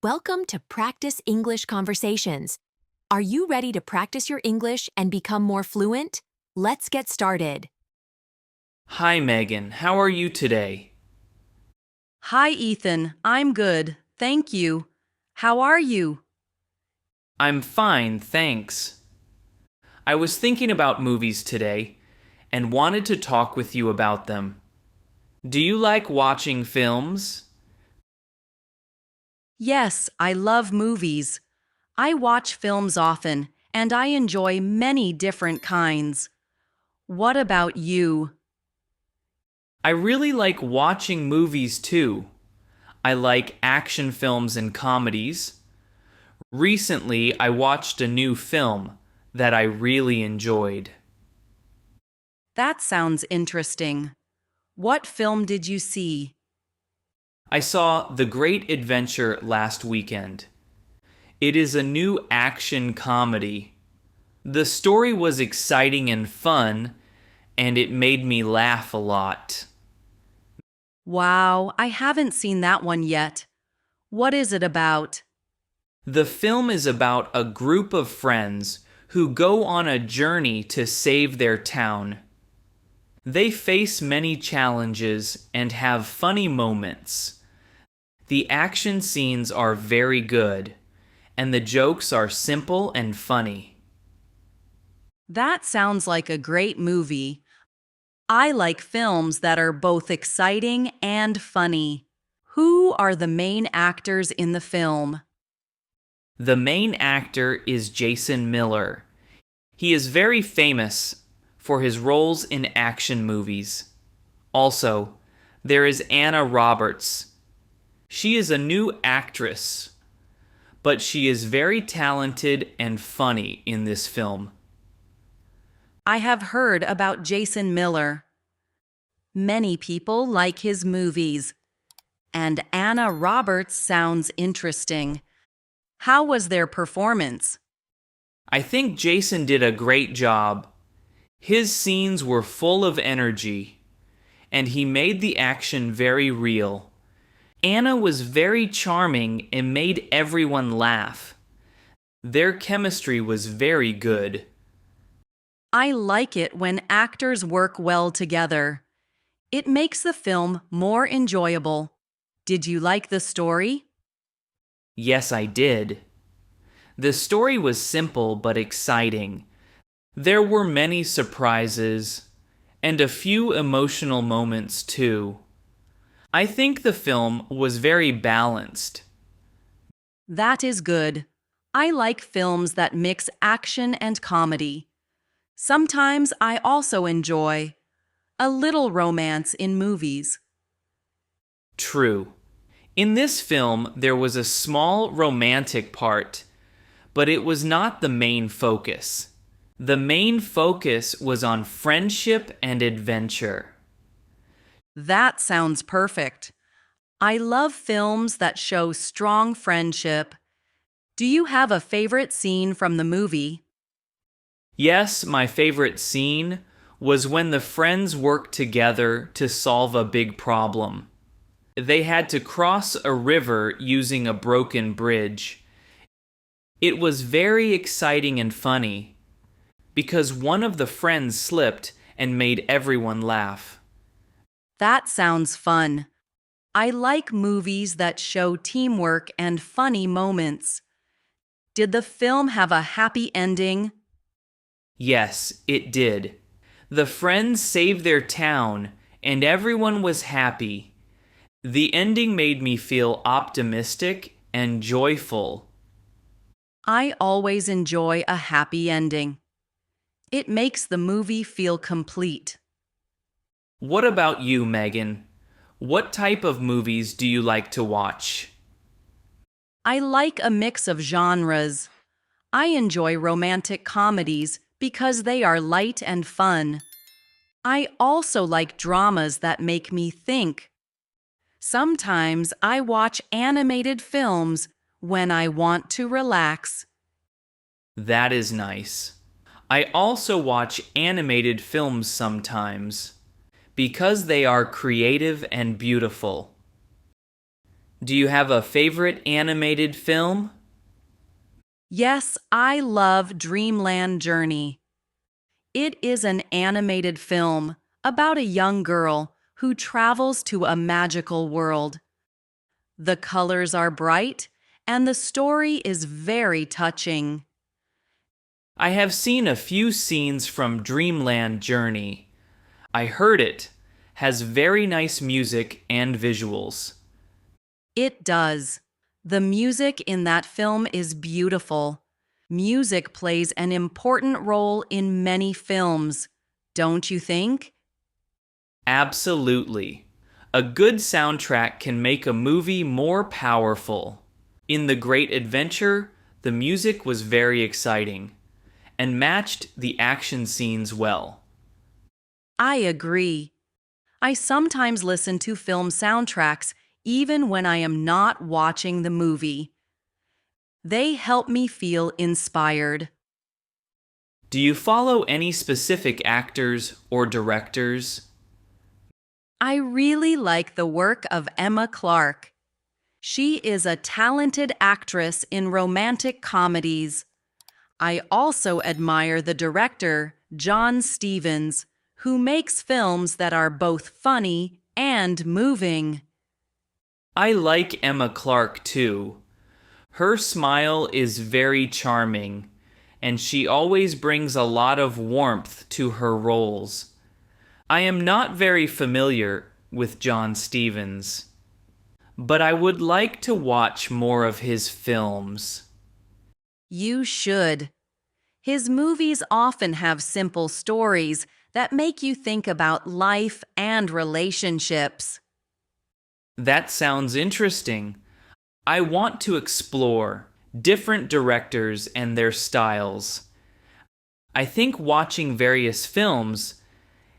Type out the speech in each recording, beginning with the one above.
Welcome to Practice English Conversations. Are you ready to practice your English and become more fluent? Let's get started. Hi, Megan. How are you today? Hi, Ethan. I'm good. Thank you. How are you? I'm fine, thanks. I was thinking about movies today and wanted to talk with you about them. Do you like watching films? Yes, I love movies. I watch films often, and I enjoy many different kinds. What about you? I really like watching movies too. I like action films and comedies. Recently, I watched a new film that I really enjoyed. That sounds interesting. What film did you see? I saw The Great Adventure last weekend. It is a new action comedy. The story was exciting and fun, and it made me laugh a lot. Wow, I haven't seen that one yet. What is it about? The film is about a group of friends who go on a journey to save their town. They face many challenges and have funny moments. The action scenes are very good, and the jokes are simple and funny. That sounds like a great movie. I like films that are both exciting and funny. Who are the main actors in the film? The main actor is Jason Miller. He is very famous for his roles in action movies. Also, there is Anna Roberts. She is a new actress, but she is very talented and funny in this film. I have heard about Jason Miller. Many people like his movies, and Anna Roberts sounds interesting. How was their performance? I think Jason did a great job. His scenes were full of energy, and he made the action very real. Anna was very charming and made everyone laugh. Their chemistry was very good. I like it when actors work well together. It makes the film more enjoyable. Did you like the story? Yes, I did. The story was simple but exciting. There were many surprises, and a few emotional moments too. I think the film was very balanced. That is good. I like films that mix action and comedy. Sometimes I also enjoy a little romance in movies. True. In this film, there was a small romantic part, but it was not the main focus. The main focus was on friendship and adventure. That sounds perfect. I love films that show strong friendship. Do you have a favorite scene from the movie? Yes, my favorite scene was when the friends worked together to solve a big problem. They had to cross a river using a broken bridge. It was very exciting and funny because one of the friends slipped and made everyone laugh. That sounds fun. I like movies that show teamwork and funny moments. Did the film have a happy ending? Yes, it did. The friends saved their town and everyone was happy. The ending made me feel optimistic and joyful. I always enjoy a happy ending. It makes the movie feel complete. What about you, Megan? What type of movies do you like to watch? I like a mix of genres. I enjoy romantic comedies because they are light and fun. I also like dramas that make me think. Sometimes I watch animated films when I want to relax. That is nice. I also watch animated films sometimes because they are creative and beautiful. Do you have a favorite animated film? Yes, I love Dreamland Journey. It is an animated film about a young girl who travels to a magical world. The colors are bright, and the story is very touching. I have seen a few scenes from Dreamland Journey. I heard it has very nice music and visuals. It does. The music in that film is beautiful. Music plays an important role in many films, don't you think? Absolutely. A good soundtrack can make a movie more powerful. In The Great Adventure, the music was very exciting and matched the action scenes well. I agree. I sometimes listen to film soundtracks even when I am not watching the movie. They help me feel inspired. Do you follow any specific actors or directors? I really like the work of Emma Clarke. She is a talented actress in romantic comedies. I also admire the director, John Stevens, who makes films that are both funny and moving. I like Emma Clarke too. Her smile is very charming, and she always brings a lot of warmth to her roles. I am not very familiar with John Stevens, but I would like to watch more of his films. You should. His movies often have simple stories that make you think about life and relationships. That sounds interesting. I want to explore different directors and their styles. I think watching various films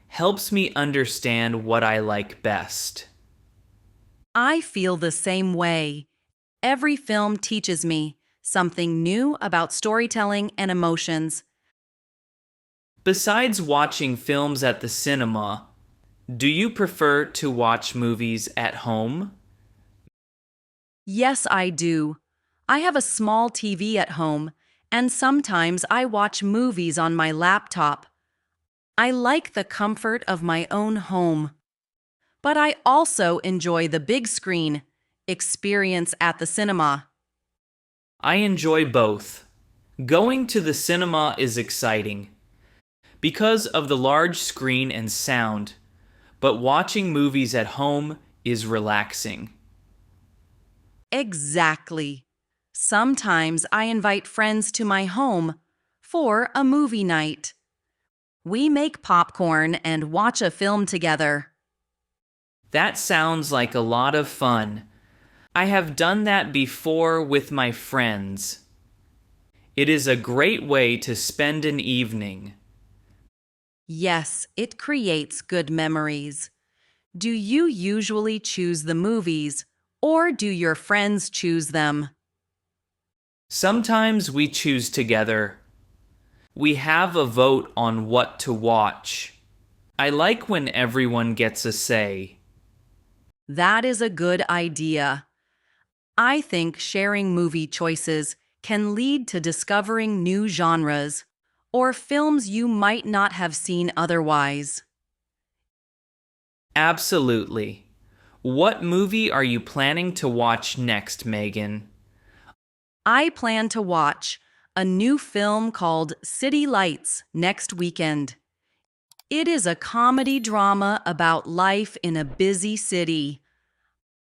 helps me understand what I like best. I feel the same way. Every film teaches me something new about storytelling and emotions. Besides watching films at the cinema, do you prefer to watch movies at home? Yes, I do. I have a small TV at home, and sometimes I watch movies on my laptop. I like the comfort of my own home. But I also enjoy the big screen experience at the cinema. I enjoy both. Going to the cinema is exciting because of the large screen and sound, but watching movies at home is relaxing. Exactly. Sometimes I invite friends to my home for a movie night. We make popcorn and watch a film together. That sounds like a lot of fun. I have done that before with my friends. It is a great way to spend an evening. Yes, it creates good memories. Do you usually choose the movies, or do your friends choose them? Sometimes we choose together. We have a vote on what to watch. I like when everyone gets a say. That is a good idea. I think sharing movie choices can lead to discovering new genres or films you might not have seen otherwise. Absolutely. What movie are you planning to watch next, Megan? I plan to watch a new film called City Lights next weekend. It is a comedy drama about life in a busy city.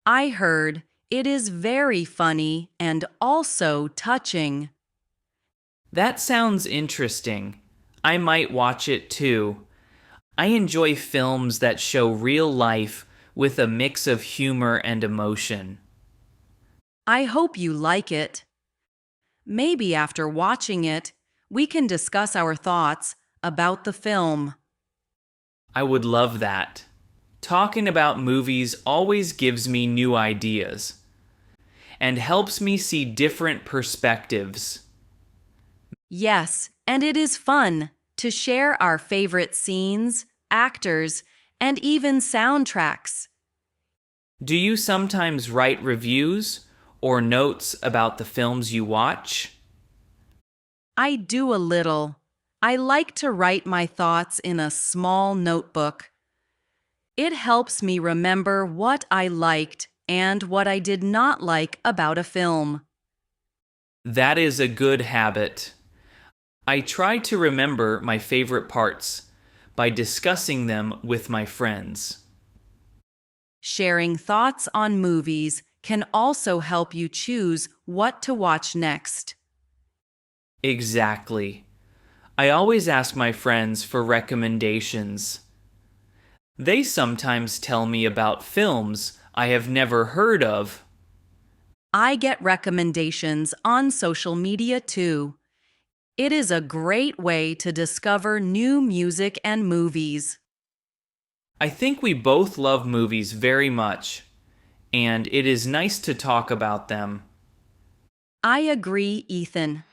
I heard it is very funny and also touching. That sounds interesting. I might watch it too. I enjoy films that show real life with a mix of humor and emotion. I hope you like it. Maybe after watching it, we can discuss our thoughts about the film. I would love that. Talking about movies always gives me new ideas and helps me see different perspectives. Yes, and it is fun to share our favorite scenes, actors, and even soundtracks. Do you sometimes write reviews or notes about the films you watch? I do a little. I like to write my thoughts in a small notebook. It helps me remember what I liked and what I did not like about a film. That is a good habit. I try to remember my favorite parts by discussing them with my friends. Sharing thoughts on movies can also help you choose what to watch next. Exactly. I always ask my friends for recommendations. They sometimes tell me about films I have never heard of. I get recommendations on social media too. It is a great way to discover new music and movies. I think we both love movies very much, and it is nice to talk about them. I agree, Ethan.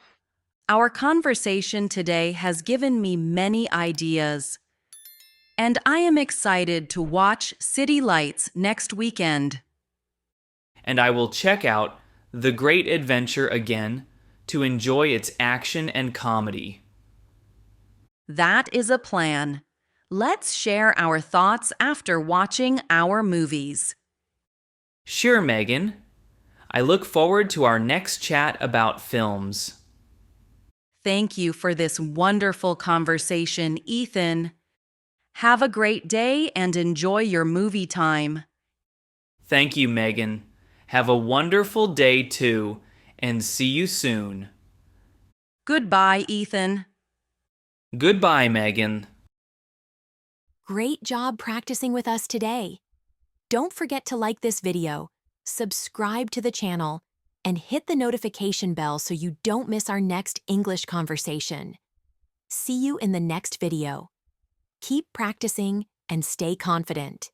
Our conversation today has given me many ideas, and I am excited to watch City Lights next weekend. And I will check out The Great Adventure again to enjoy its action and comedy. That is a plan. Let's share our thoughts after watching our movies. Sure, Megan. I look forward to our next chat about films. Thank you for this wonderful conversation, Ethan. Have a great day and enjoy your movie time. Thank you, Megan. Have a wonderful day too, and see you soon. Goodbye, Ethan. Goodbye, Megan. Great job practicing with us today. Don't forget to like this video, subscribe to the channel, and hit the notification bell so you don't miss our next English conversation. See you in the next video. Keep practicing and stay confident.